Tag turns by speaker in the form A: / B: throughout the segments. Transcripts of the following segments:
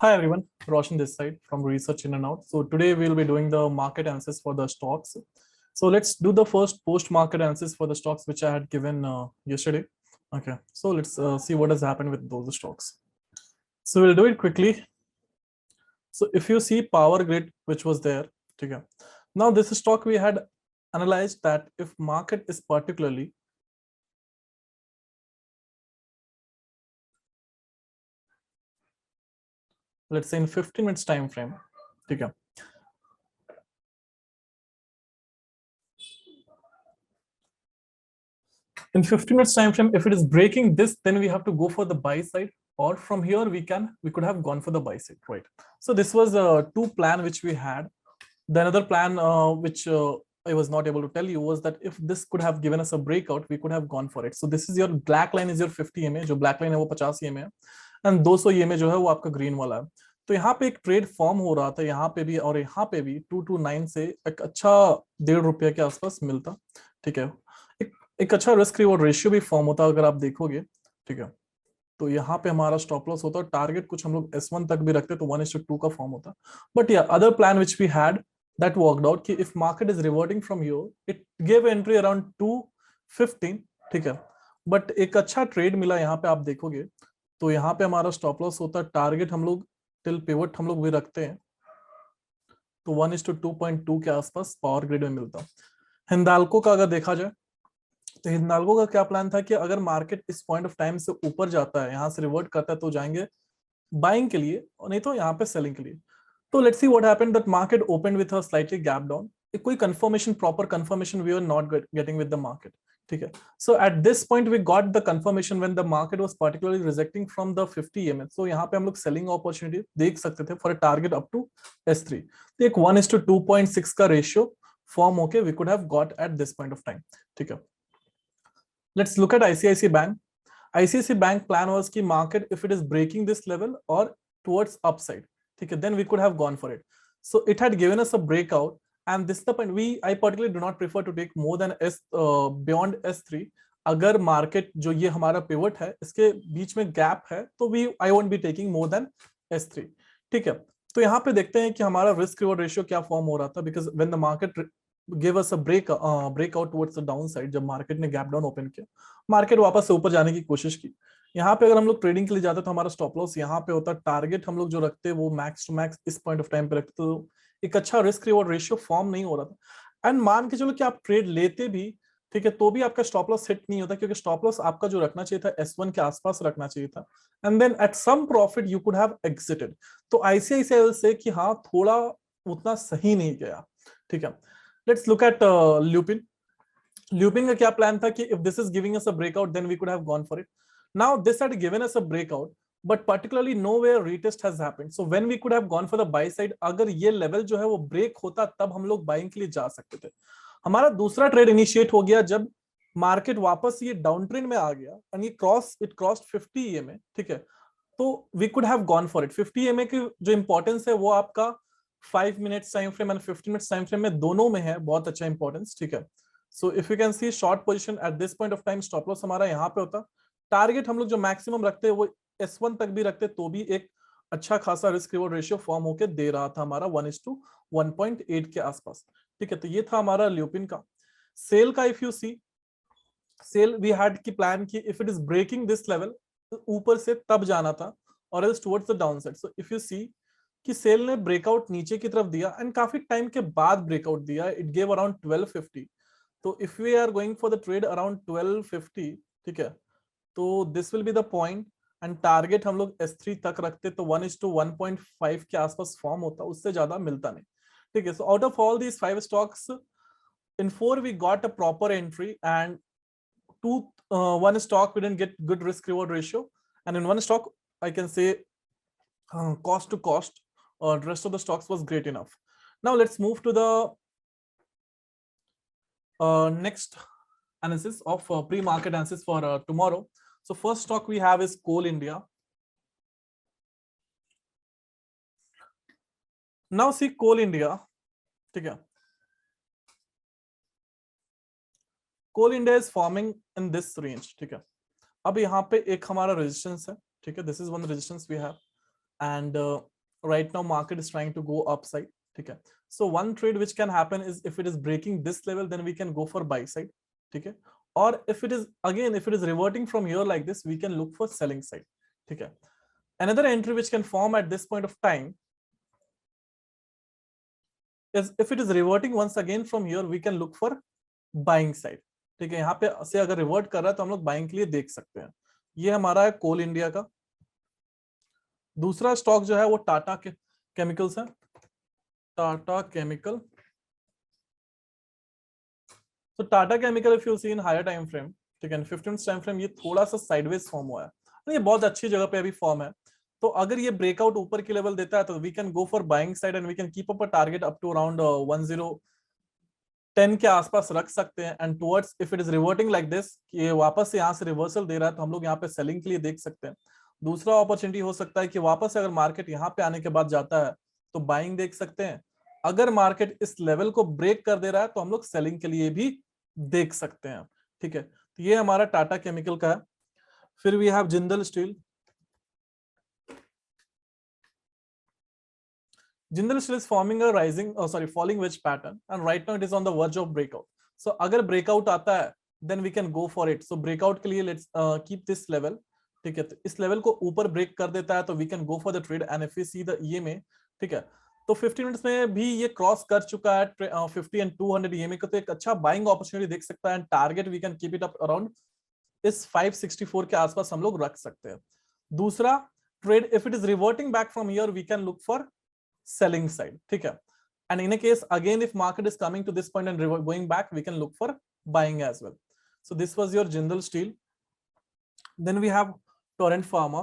A: Hi everyone, Roshan this side from Research In and Out. So today we'll be doing the market analysis for the stocks. So let's do the first post-market analysis for the stocks which I had given yesterday. Okay, so let's see what has happened with those stocks. So we'll do it quickly. So if you see Power Grid, which was there, okay. Now this stock we had analyzed that if market is particularly let's say in 15 minutes time frame, okay. In 15 minutes time frame, if it is breaking this, then we have to go for the buy side, or from here we could have gone for the buy side, right? So this was two plan which we had. The another plan which I was not able to tell you was that if this could have given us a breakout, we could have gone for it. So this is your black line is your 50 EMA, जो black line है वो 50 EMA है, and 200 EMA जो है वो आपका green वाला है. तो यहाँ पे एक ट्रेड फॉर्म हो रहा था, यहाँ पे भी और यहाँ पे भी 229 से एक अच्छा ₹1.5 के आसपास मिलता, ठीक है. एक अच्छा रिस्क रिवॉर्ड रेशियो भी फॉर्म होता अगर आप देखोगे, ठीक है. तो यहाँ पे हमारा स्टॉप लॉस होता, टारगेट कुछ हम लोग S1 तक भी रखते तो 1:2 का फॉर्म होता. बट या other plan which we had that worked out कि if market is reverting from here, it gave entry around 215, ठीक है. बट एक अच्छा ट्रेड मिला यहाँ पे आप देखोगे तो यहाँ पे हमारा स्टॉप लॉस होता, टारगेट हम लोग टिल पिवट हम लोग भी रखते हैं तो 1:2.2 के आसपास पावर ग्रिड में मिलता. हिंदाल्को का अगर देखा जाए तो हिंदाल्को का क्या प्लान था कि अगर मार्केट इस पॉइंट ऑफ टाइम से ऊपर जाता है, यहाँ से रिवर्ट करता है तो जाएंगे बाइंग के लिए और नहीं तो यहाँ पे सेलिंग के लिए. So let's see what happened. That market opened with a slightly gap down. कोई confirmation, proper confirmation we were not getting with the market. ठीक है. So at this point we got the confirmation when the market was particularly rejecting from the 50 EMA. So यहाँ पे हम लोग selling opportunity देख सकते थे for a target up to S3. तो एक 1:2.6 का ratio form होके we could have got at this point of time. ठीक है. Let's look at ICICI Bank. ICICI Bank plan was कि market if it is breaking this level or towards upside, okay, then we could have gone for it. So it had given us a breakout, and this is the point. I particularly do not prefer to take more than beyond S3. अगर market जो ये हमारा pivot है इसके बीच में gap है तो I won't be taking more than S3, ठीक है. तो यहाँ पे देखते हैं कि हमारा रिस्क रिवॉर्ड रेशियो क्या फॉर्म हो रहा था, because when the market give us a breakout towards the down side, जब मार्केट ने गैप डाउन ओपन किया, मार्केट वापस से ऊपर जाने की कोशिश की. यहाँ पे अगर हम लोग ट्रेडिंग के लिए जाते तो हमारा स्टॉप लॉस यहाँ पे होता, टारगेट हम लोग जो रखते वो मैक्स टू मैक्स इस पॉइंट ऑफ टाइम पे रखते, तो एक अच्छा रिस्क रिवॉर्ड रेशियो फॉर्म नहीं हो रहा था. एंड मान के चलो कि आप ट्रेड लेते भी, ठीक है, तो भी आपका स्टॉप लॉस हिट नहीं होता, क्योंकि स्टॉप लॉस आपका जो रखना चाहिए था S1 के आसपास रखना चाहिए था, and then at some profit you could have exited. तो आईसीआईसीआई से कि हाँ थोड़ा उतना सही नहीं गया, ठीक है. Let's look at Lupin. Lupin का क्या प्लान था कि if this is giving us a breakout then we could have gone for it. Now this had given us a breakout, but particularly nowhere retest has happened. So when we could have gone for the buy side, अगर ये level जो है वो break होता तब हम लोग buying के लिए जा सकते थे. हमारा दूसरा ट्रेड इनिशिएट हो गया जब मार्केट वापस ये डाउन ट्रेंड में आ गया एंड ये इट क्रॉस्ड 50 EMA, ठीक है. तो we could have gone for it. 50 EMA की जो इंपॉर्टेंस है वो आपका 5 minutes time frame and 15 minutes time frame में दोनों में है बहुत अच्छा इंपॉर्टेंस, ठीक है. So if you can see short position at this point of time, stop loss हमारा यहाँ पे होता, टारगेट हम लोग जो मैक्सिमम रखते हैं वो S1 तक भी रखते तो भी एक अच्छा खासा रिस्क रिवॉर्ड रेशियो फॉर्म होके दे रहा था हमारा 1:1.8 के आसपास, ठीक है. तो ये था हमारा ल्यूपिन का. सेल का if you see, sell we had की प्लान की if it is breaking this level ऊपर से तब जाना था और else towards the downside. So if you see कि सेल ने ब्रेकआउट नीचे की तरफ दिया एंड काफी टाइम के बाद ब्रेकआउट दिया, इट गेव अराउंड 1250. तो if we are going for the trade around 1250, ठीक है, तो this will be the point and target हम लोग S3 तक रखते तो 1:1.5 के आसपास फॉर्म होता, उससे ज्यादा मिलता नहीं, ठीक है. So out of all these 5 stocks in 4 we got a proper entry, and one stock we didn't get good risk reward ratio, and in one stock I can say cost to cost, the rest of the stocks was great enough. Now let's move to the next analysis of pre-market analysis for tomorrow. So first stock we have is Coal India. Now see Coal India, ठीक है. Coal India is forming in this range, ठीक है. अब यहाँ पे एक हमारा resistance है, ठीक है. This is one resistance we have, and right now market is trying to go upside. Okay, so one trade which can happen is if it is breaking this level, then we can go for buy side. Okay, or if it is again, if it is reverting from here like this, we can look for selling side. Okay, another entry which can form at this point of time is if it is reverting once again from here, we can look for buying side. ठीक है, यहाँ पे से अगर revert कर रहा है तो हम लोग बाइंग के लिए देख सकते हैं. ये हमारा है कोल इंडिया का. दूसरा स्टॉक जो है वो टाटा केमिकल्स है. टाटा केमिकल. तो Tata chemical if you see in higher time frame, ठीक है, 15 टाइम फ्रेम, ये थोड़ा सा साइडवेज फॉर्म हुआ है. ये बहुत अच्छी जगह पे अभी फॉर्म है. तो अगर ये ब्रेकआउट ऊपर की लेवल देता है तो we can go for buying side and we can keep up a target up to around 1010 के आसपास रख सकते हैं. And towards if it is reverting like this, ये वापस से यहाँ से रिवर्सल दे रहा है, तो हम लोग यहाँ पे सेलिंग के लिए देख सकते हैं. दूसरा अपॉर्चुनिटी हो सकता है कि वापस से अगर मार्केट यहाँ पे आने के बाद जाता है तो बाइंग देख सकते हैं. अगर मार्केट इस लेवल को ब्रेक कर दे रहा है तो हम लोग सेलिंग के लिए भी देख सकते हैं. ठीक है, तो ये हमारा टाटा केमिकल का है. फिर we have Jindal steel. Jindal Steel is forming a falling wedge pattern, and right now it is on the verge of breakout. So अगर breakout आता है, then we can go for it. So breakout के लिए let's keep this level. ठीक है, तो इस level को ऊपर ब्रेक कर देता है तो we can go for the trade. And if we see the EMA, ठीक है, तो 15 मिनट्स में भी ये क्रॉस कर चुका है 50 and 200 EMA को, तो एक अच्छा बाइंग अपॉर्चुनिटी देख सकता है. And target we can keep it up around इस 564 के आसपास हम लोग रख सकते हैं. दूसरा trade, if it is reverting back from here, we can look for selling side. ठीक है, and in a case again if market is coming to this point and going back, we can look for buying as well. So this was your Jindal Steel. Then we have Torrent Pharma.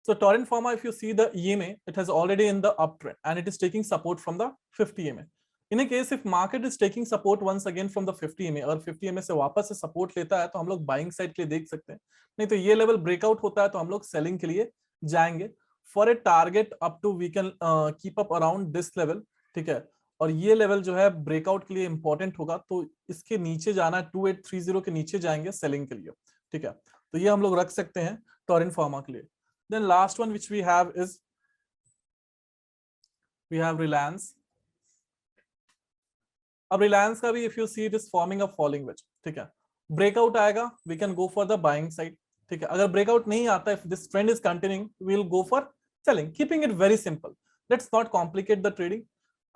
A: So Torrent Pharma, if you see the EMA, it has already in the uptrend and it is taking support from the 50 EMA. In a case if market is taking support once again from the 50 EMA और 50 EMA से वापस से support लेता है तो हम लोग buying side के लिए देख सकते हैं. नहीं तो ये लेवल ब्रेकआउट होता है तो हम लोग सेलिंग के लिए जाएंगे for a target up to we can keep up around this level. ठीक है, और ये लेवल जो है ब्रेकआउट के लिए इंपॉर्टेंट होगा, तो इसके नीचे जाना है, 2830 के नीचे जाएंगे सेलिंग के लिए. ठीक है, तो ये हम लोग रख सकते हैं टोरेंट फार्मा के लिए. Then last one which we have is we have Reliance. अब रिलायंस का भी if you see it is forming a falling wedge. ठीक है, ब्रेकआउट आएगा we can go for the buying side. ठीक है, अगर ब्रेकआउट नहीं आता, if this trend is continuing, we will go for selling, keeping it very simple. Let's not complicate the trading.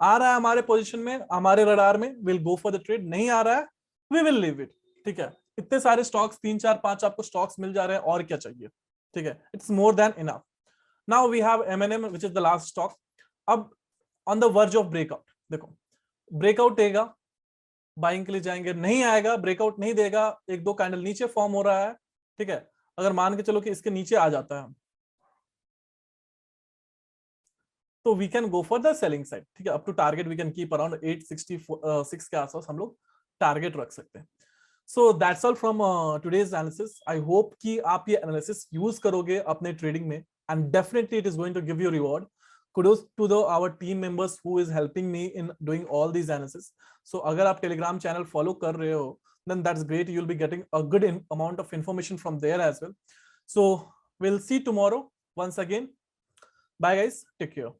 A: आ रहा है हमारे पोजीशन में, हमारे रडार में, will go for the trade. नहीं आ रहा है, वी विल लीव इट. ठीक है, इतने सारे स्टॉक्स, 3 4 5 आपको स्टॉक्स मिल जा रहे हैं, और क्या चाहिए. ठीक है, it's more than enough. Now we have M&M which is the last stock. अब on the verge of breakout, देखो ब्रेकआउट देगा, बाइंग के लिए जाएंगे. नहीं आएगा, ब्रेकआउट नहीं देगा, एक दो कैंडल नीचे फॉर्म हो रहा है. ठीक है, अगर मान के चलो कि इसके नीचे आ जाता है तो we can go for the selling side. ठीक है, up to target we can keep around 866 के आसपास हम लोग टारगेट रख सकते हैं. So that's all from today's analysis. I hope कि आप ये एनालिसिस यूज करोगे अपने ट्रेडिंग में, and definitely it is going to give you reward. Kudos to our team members who is helping me in doing all these analysis. So अगर आप Telegram channel follow कर रहे हो, then that's great. You'll be getting a good amount of information from there as well. So we'll see tomorrow once again. Bye guys, take care.